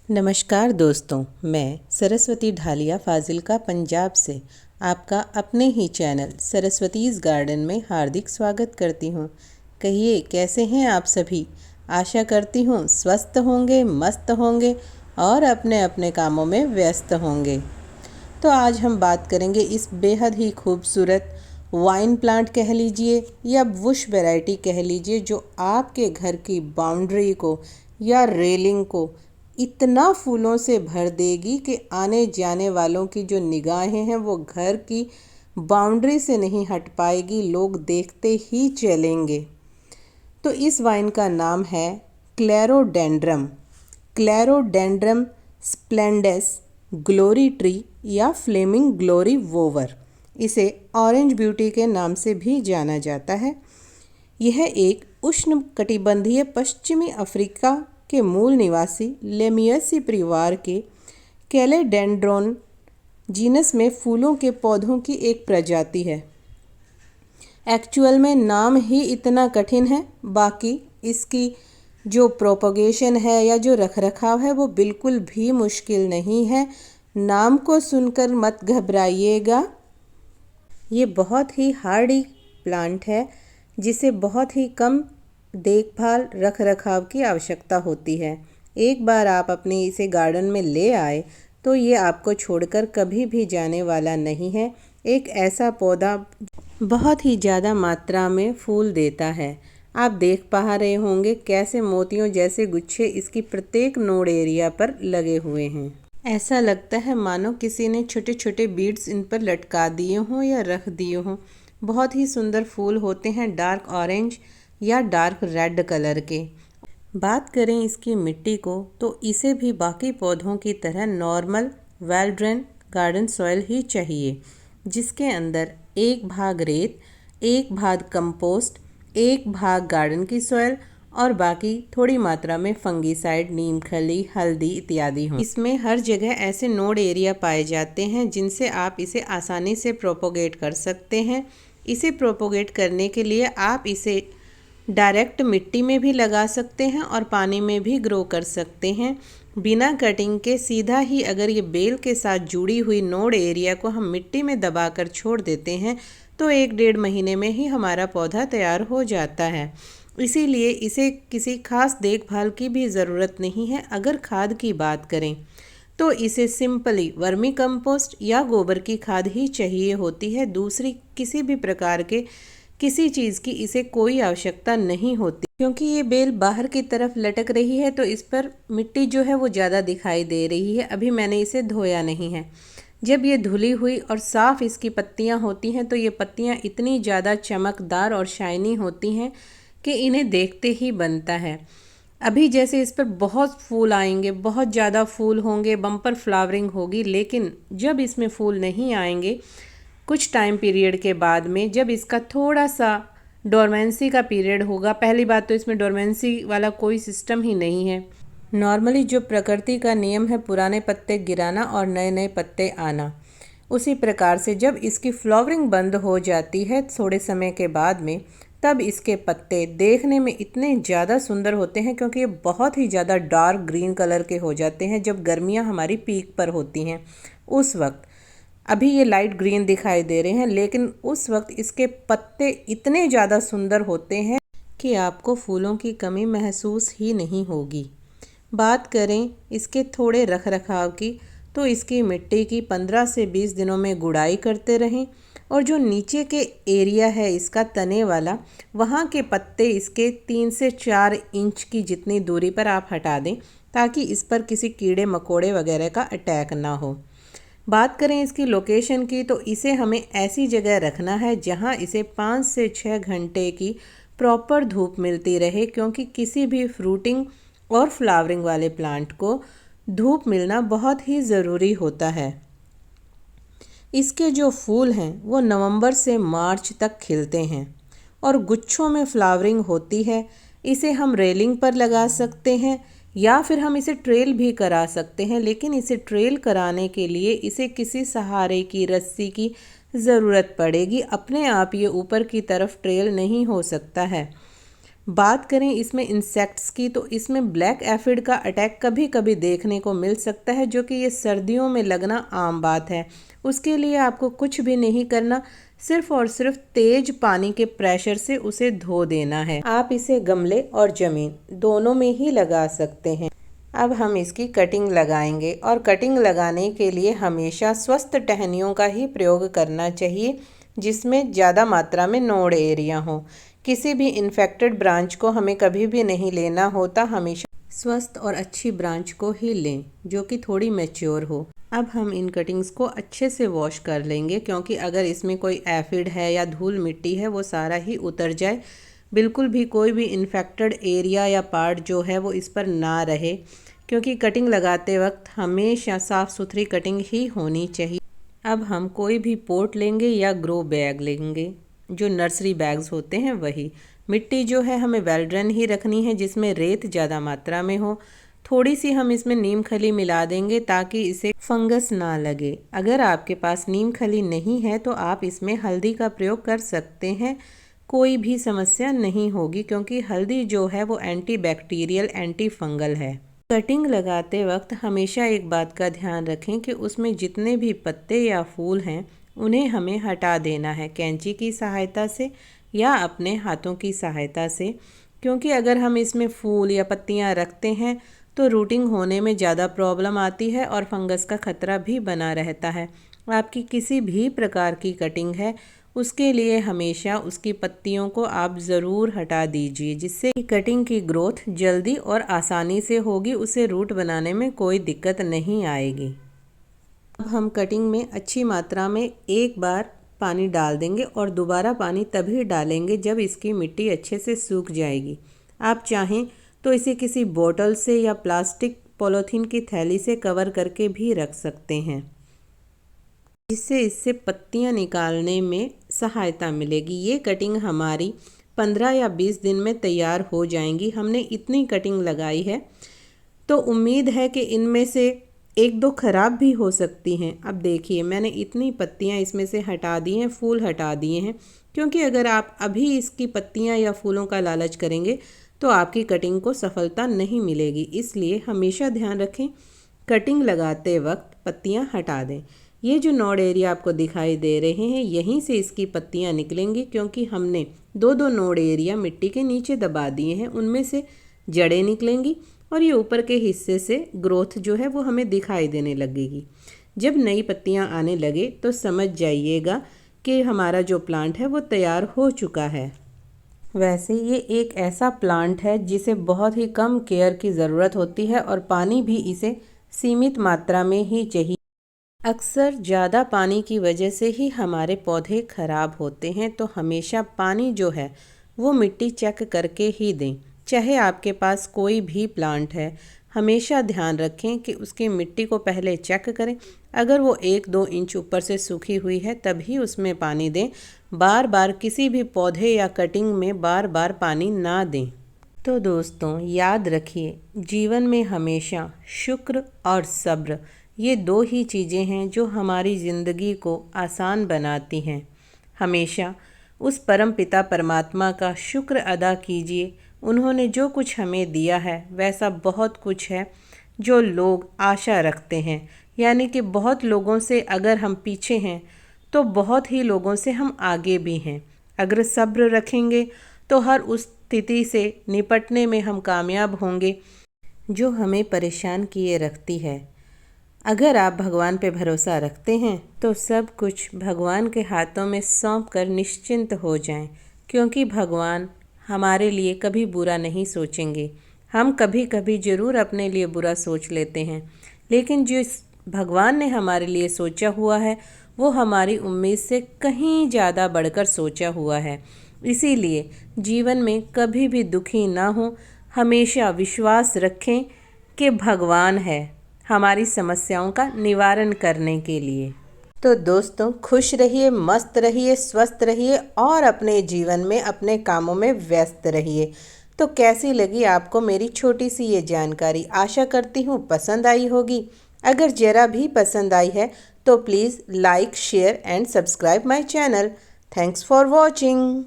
नमस्कार दोस्तों, मैं सरस्वती ढालिया फाजिल्का पंजाब से आपका अपने ही चैनल सरस्वतीज़ गार्डन में हार्दिक स्वागत करती हूँ। कहिए कैसे हैं आप सभी। आशा करती हूँ स्वस्थ होंगे, मस्त होंगे और अपने अपने कामों में व्यस्त होंगे। तो आज हम बात करेंगे इस बेहद ही खूबसूरत वाइन प्लांट कह लीजिए या बुश वैरायटी कह लीजिए, जो आपके घर की बाउंड्री को या रेलिंग को इतना फूलों से भर देगी कि आने जाने वालों की जो निगाहें हैं वो घर की बाउंड्री से नहीं हट पाएगी, लोग देखते ही चलेंगे। तो इस वाइन का नाम है क्लेरोडेंड्रम। क्लेरोडेंड्रम स्प्लेंडेस ग्लोरी ट्री या फ्लेमिंग ग्लोरी वोवर। इसे ऑरेंज ब्यूटी के नाम से भी जाना जाता है। यह एक उष्णकटिबंधीय पश्चिमी अफ्रीका के मूल निवासी लेमियसी परिवार के कैलेडेंड्रोन जीनस में फूलों के पौधों की एक प्रजाति है। एक्चुअल में नाम ही इतना कठिन है, बाकी इसकी जो प्रोपगेशन है या जो रखरखाव है वो बिल्कुल भी मुश्किल नहीं है। नाम को सुनकर मत घबराइएगा। ये बहुत ही हार्डी प्लांट है जिसे बहुत ही कम देखभाल रख रखाव की आवश्यकता होती है। एक बार आप अपने इसे गार्डन में ले आए तो ये आपको छोड़कर कभी भी जाने वाला नहीं है। एक ऐसा पौधा बहुत ही ज़्यादा मात्रा में फूल देता है। आप देख पा रहे होंगे कैसे मोतियों जैसे गुच्छे इसकी प्रत्येक नोड एरिया पर लगे हुए हैं। ऐसा लगता है मानो किसी ने छोटे छोटे बीड्स इन पर लटका दिए हों या रख दिए हों। बहुत ही सुंदर फूल होते हैं, डार्क ऑरेंज या डार्क रेड कलर के। बात करें इसकी मिट्टी को तो इसे भी बाकी पौधों की तरह normal well drain garden soil ही चाहिए, जिसके अंदर एक भाग रेत, एक भाग कंपोस्ट, एक भाग गार्डन की सॉइल और बाकी थोड़ी मात्रा में फंगीसाइड, नीम खली, हल्दी इत्यादि हों। इसमें हर जगह ऐसे नोड एरिया पाए जाते हैं जिनसे आप इसे आसानी से प्रोपोगेट कर सकते हैं। इसे प्रोपोगेट करने के लिए आप इसे डायरेक्ट मिट्टी में भी लगा सकते हैं और पानी में भी ग्रो कर सकते हैं। बिना कटिंग के सीधा ही अगर ये बेल के साथ जुड़ी हुई नोड एरिया को हम मिट्टी में दबाकर छोड़ देते हैं तो 1-1.5 महीने में ही हमारा पौधा तैयार हो जाता है। इसीलिए इसे किसी खास देखभाल की भी ज़रूरत नहीं है। अगर खाद की बात करें तो इसे सिंपली वर्मी कंपोस्ट या गोबर की खाद ही चाहिए होती है। दूसरी किसी भी प्रकार के किसी चीज़ की इसे कोई आवश्यकता नहीं होती, क्योंकि ये बेल बाहर की तरफ लटक रही है तो इस पर मिट्टी जो है वो ज़्यादा दिखाई दे रही है। अभी मैंने इसे धोया नहीं है। जब ये धुली हुई और साफ़ इसकी पत्तियाँ होती हैं तो ये पत्तियाँ इतनी ज़्यादा चमकदार और शाइनी होती हैं कि इन्हें देखते ही बनता है। अभी जैसे इस पर बहुत फूल आएंगे, बहुत ज़्यादा फूल होंगे, बम्पर फ्लावरिंग होगी, लेकिन जब इसमें फूल नहीं आएंगे कुछ टाइम पीरियड के बाद में, जब इसका थोड़ा सा डोरमेंसी का पीरियड होगा। पहली बात तो इसमें डोरमेंसी वाला कोई सिस्टम ही नहीं है। नॉर्मली जो प्रकृति का नियम है पुराने पत्ते गिराना और नए नए पत्ते आना, उसी प्रकार से जब इसकी फ्लावरिंग बंद हो जाती है थोड़े समय के बाद में, तब इसके पत्ते देखने में इतने ज़्यादा सुंदर होते हैं क्योंकि ये बहुत ही ज़्यादा डार्क ग्रीन कलर के हो जाते हैं। जब गर्मियाँ हमारी पीक पर होती हैं उस वक्त, अभी ये लाइट ग्रीन दिखाई दे रहे हैं, लेकिन उस वक्त इसके पत्ते इतने ज़्यादा सुंदर होते हैं कि आपको फूलों की कमी महसूस ही नहीं होगी। बात करें इसके थोड़े रख रखाव की तो इसकी मिट्टी की 15 से 20 दिनों में गुड़ाई करते रहें, और जो नीचे के एरिया है इसका तने वाला, वहाँ के पत्ते इसके 3 से 4 इंच की जितनी दूरी पर आप हटा दें ताकि इस पर किसी कीड़े मकोड़े वगैरह का अटैक ना हो। बात करें इसकी लोकेशन की तो इसे हमें ऐसी जगह रखना है जहां इसे 5 से 6 घंटे की प्रॉपर धूप मिलती रहे, क्योंकि किसी भी फ्रूटिंग और फ्लावरिंग वाले प्लांट को धूप मिलना बहुत ही ज़रूरी होता है। इसके जो फूल हैं वो नवंबर से मार्च तक खिलते हैं और गुच्छों में फ्लावरिंग होती है। इसे हम रेलिंग पर लगा सकते हैं या फिर हम इसे ट्रेल भी करा सकते हैं, लेकिन इसे ट्रेल कराने के लिए इसे किसी सहारे की रस्सी की ज़रूरत पड़ेगी। अपने आप ये ऊपर की तरफ ट्रेल नहीं हो सकता है। बात करें इसमें इंसेक्ट्स की, तो इसमें ब्लैक एफिड का अटैक कभी कभी देखने को मिल सकता है, जो कि ये सर्दियों में लगना आम बात है। उसके लिए आपको कुछ भी नहीं करना, सिर्फ और सिर्फ तेज पानी के प्रेशर से उसे धो देना है। आप इसे गमले और ज़मीन दोनों में ही लगा सकते हैं। अब हम इसकी कटिंग लगाएंगे, और कटिंग लगाने के लिए हमेशा स्वस्थ टहनियों का ही प्रयोग करना चाहिए, जिसमें ज़्यादा मात्रा में नोड एरिया हो। किसी भी इन्फेक्टेड ब्रांच को हमें कभी भी नहीं लेना होता, हमेशा स्वस्थ और अच्छी ब्रांच को ही लें जो कि थोड़ी मैच्योर हो। अब हम इन कटिंग्स को अच्छे से वॉश कर लेंगे, क्योंकि अगर इसमें कोई एफिड है या धूल मिट्टी है वो सारा ही उतर जाए। बिल्कुल भी कोई भी इन्फेक्टेड एरिया या पार्ट जो है वो इस पर ना रहे, क्योंकि कटिंग लगाते वक्त हमेशा साफ़ सुथरी कटिंग ही होनी चाहिए। अब हम कोई भी पोट लेंगे या ग्रो बैग लेंगे, जो नर्सरी बैग्स होते हैं वही। मिट्टी जो है हमें वेल ड्रेन ही रखनी है, जिसमें रेत ज़्यादा मात्रा में हो। थोड़ी सी हम इसमें नीम खली मिला देंगे ताकि इसे फंगस ना लगे। अगर आपके पास नीम खली नहीं है तो आप इसमें हल्दी का प्रयोग कर सकते हैं, कोई भी समस्या नहीं होगी, क्योंकि हल्दी जो है वो एंटी बैक्टीरियल एंटी फंगल है। कटिंग लगाते वक्त हमेशा एक बात का ध्यान रखें कि उसमें जितने भी पत्ते या फूल हैं उन्हें हमें हटा देना है, कैंची की सहायता से या अपने हाथों की सहायता से, क्योंकि अगर हम इसमें फूल या पत्तियां रखते हैं तो रूटिंग होने में ज़्यादा प्रॉब्लम आती है और फंगस का खतरा भी बना रहता है। आपकी किसी भी प्रकार की कटिंग है उसके लिए हमेशा उसकी पत्तियों को आप ज़रूर हटा दीजिए, जिससे कटिंग की ग्रोथ जल्दी और आसानी से होगी, उसे रूट बनाने में कोई दिक्कत नहीं आएगी। अब हम कटिंग में अच्छी मात्रा में एक बार पानी डाल देंगे और दोबारा पानी तभी डालेंगे जब इसकी मिट्टी अच्छे से सूख जाएगी। आप चाहें तो इसे किसी बोतल से या प्लास्टिक पॉलीथीन की थैली से कवर करके भी रख सकते हैं, जिससे इससे पत्तियां निकालने में सहायता मिलेगी। ये कटिंग हमारी 15 या 20 दिन में तैयार हो जाएंगी। हमने इतनी कटिंग लगाई है तो उम्मीद है कि इनमें से एक दो ख़राब भी हो सकती हैं। अब देखिए मैंने इतनी पत्तियां इसमें से हटा दी हैं, फूल हटा दिए हैं, क्योंकि अगर आप अभी इसकी पत्तियां या फूलों का लालच करेंगे तो आपकी कटिंग को सफलता नहीं मिलेगी। इसलिए हमेशा ध्यान रखें, कटिंग लगाते वक्त पत्तियां हटा दें। ये जो नोड एरिया आपको दिखाई दे रहे हैं यहीं से इसकी पत्तियां निकलेंगी, क्योंकि हमने दो नोड एरिया मिट्टी के नीचे दबा दिए हैं, उनमें से जड़ें निकलेंगी और ये ऊपर के हिस्से से ग्रोथ जो है वो हमें दिखाई देने लगेगी। जब नई पत्तियां आने लगे तो समझ जाइएगा कि हमारा जो प्लांट है वो तैयार हो चुका है। वैसे ये एक ऐसा प्लांट है जिसे बहुत ही कम केयर की ज़रूरत होती है और पानी भी इसे सीमित मात्रा में ही चाहिए। अक्सर ज़्यादा पानी की वजह से ही हमारे पौधे खराब होते हैं, तो हमेशा पानी जो है वो मिट्टी चेक करके ही दें। चाहे आपके पास कोई भी प्लांट है, हमेशा ध्यान रखें कि उसकी मिट्टी को पहले चेक करें। अगर वो 1-2 इंच ऊपर से सूखी हुई है तभी उसमें पानी दें। बार बार किसी भी पौधे या कटिंग में बार बार पानी ना दें। तो दोस्तों याद रखिए, जीवन में हमेशा शुक्र और सब्र ये 2 ही चीज़ें हैं जो हमारी ज़िंदगी को आसान बनाती हैं। हमेशा उस परम पिता परमात्मा का शुक्र अदा कीजिए। उन्होंने जो कुछ हमें दिया है वैसा बहुत कुछ है जो लोग आशा रखते हैं, यानी कि बहुत लोगों से अगर हम पीछे हैं तो बहुत ही लोगों से हम आगे भी हैं। अगर सब्र रखेंगे तो हर उस स्थिति से निपटने में हम कामयाब होंगे जो हमें परेशान किए रखती है। अगर आप भगवान पे भरोसा रखते हैं तो सब कुछ भगवान के हाथों में सौंप कर निश्चिंत हो जाएं, क्योंकि भगवान हमारे लिए कभी बुरा नहीं सोचेंगे। हम कभी कभी ज़रूर अपने लिए बुरा सोच लेते हैं, लेकिन जिस भगवान ने हमारे लिए सोचा हुआ है वो हमारी उम्मीद से कहीं ज़्यादा बढ़कर सोचा हुआ है। इसीलिए जीवन में कभी भी दुखी ना हो, हमेशा विश्वास रखें कि भगवान है हमारी समस्याओं का निवारण करने के लिए। तो दोस्तों खुश रहिए, मस्त रहिए, स्वस्थ रहिए और अपने जीवन में अपने कामों में व्यस्त रहिए। तो कैसी लगी आपको मेरी छोटी सी ये जानकारी? आशा करती हूँ पसंद आई होगी। अगर ज़रा भी पसंद आई है तो please like, share and subscribe my channel. Thanks for watching.